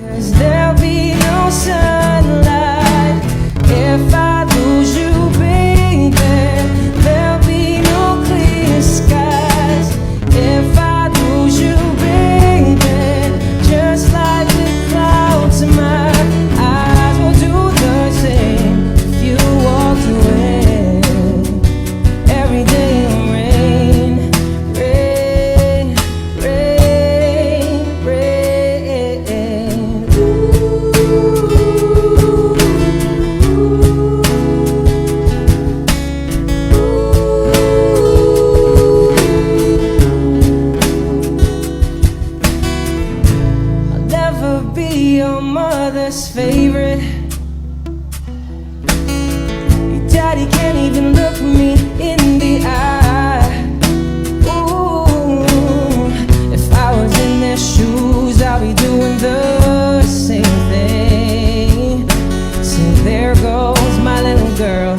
'Cause there'll be no sunlight if I lose you, baby. There'll be no clear skies if I lose you, baby. Just like the clouds in my eyes will do the same if you walked away. Every day rain, rain, rain, rain. I'll never be your mother's favorite. Your daddy can't even look me in the eye. Ooh, if I was in their shoes, I'd be doing the same thing. So there goes my little girl.